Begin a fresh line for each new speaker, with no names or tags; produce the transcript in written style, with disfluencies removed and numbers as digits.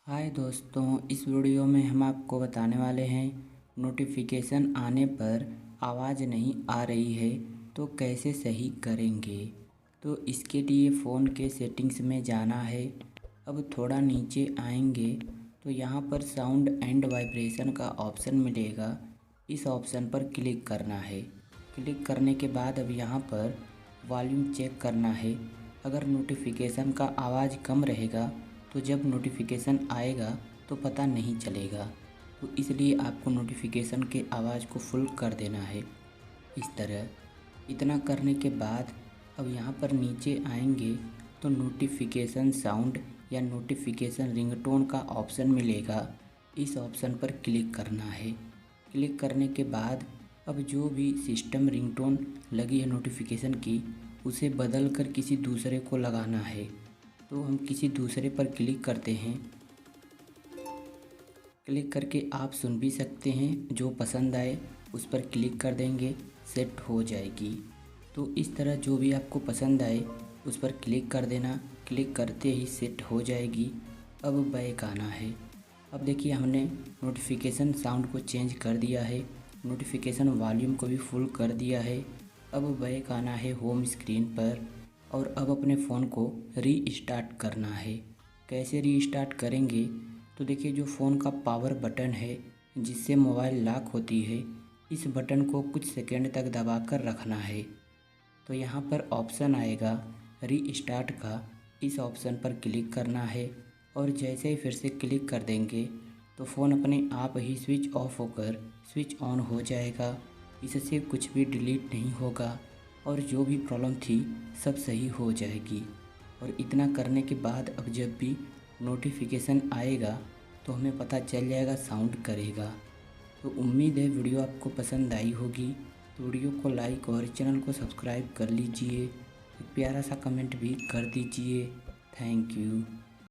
हाय दोस्तों, इस वीडियो में हम आपको बताने वाले हैं नोटिफिकेशन आने पर आवाज़ नहीं आ रही है तो कैसे सही करेंगे। तो इसके लिए फ़ोन के सेटिंग्स में जाना है। अब थोड़ा नीचे आएंगे तो यहाँ पर साउंड एंड वाइब्रेशन का ऑप्शन मिलेगा। इस ऑप्शन पर क्लिक करना है। क्लिक करने के बाद अब यहाँ पर वॉल्यूम चेक करना है। अगर नोटिफिकेशन का आवाज़ कम रहेगा तो जब नोटिफिकेशन आएगा तो पता नहीं चलेगा। तो इसलिए आपको नोटिफिकेशन के आवाज़ को फुल कर देना है इस तरह। इतना करने के बाद अब यहाँ पर नीचे आएंगे तो नोटिफिकेशन साउंड या नोटिफिकेशन रिंगटोन का ऑप्शन मिलेगा। इस ऑप्शन पर क्लिक करना है। क्लिक करने के बाद अब जो भी सिस्टम रिंगटोन लगी है नोटिफिकेशन की, उसे बदल कर किसी दूसरे को लगाना है। तो हम किसी दूसरे पर क्लिक करते हैं। क्लिक करके आप सुन भी सकते हैं, जो पसंद आए उस पर क्लिक कर देंगे, सेट हो जाएगी। तो इस तरह जो भी आपको पसंद आए उस पर क्लिक कर देना। क्लिक करते ही सेट हो जाएगी। अब बैक आना है। अब देखिए हमने नोटिफिकेशन साउंड को चेंज कर दिया है, नोटिफिकेशन वॉल्यूम को भी फुल कर दिया है। अब बैक आना है होम स्क्रीन पर और अब अपने फ़ोन को रीस्टार्ट करना है। कैसे रीस्टार्ट करेंगे? तो देखिए जो फ़ोन का पावर बटन है जिससे मोबाइल लॉक होती है, इस बटन को कुछ सेकंड तक दबाकर रखना है। तो यहाँ पर ऑप्शन आएगा रीस्टार्ट का, इस ऑप्शन पर क्लिक करना है और जैसे ही फिर से क्लिक कर देंगे तो फ़ोन अपने आप ही स्विच ऑफ होकर स्विच ऑन हो जाएगा। इससे कुछ भी डिलीट नहीं होगा और जो भी प्रॉब्लम थी सब सही हो जाएगी। और इतना करने के बाद अब जब भी नोटिफिकेशन आएगा तो हमें पता चल जाएगा, साउंड करेगा। तो उम्मीद है वीडियो आपको पसंद आई होगी। तो वीडियो को लाइक और चैनल को सब्सक्राइब कर लीजिए। एक प्यारा सा कमेंट भी कर दीजिए। Thank you.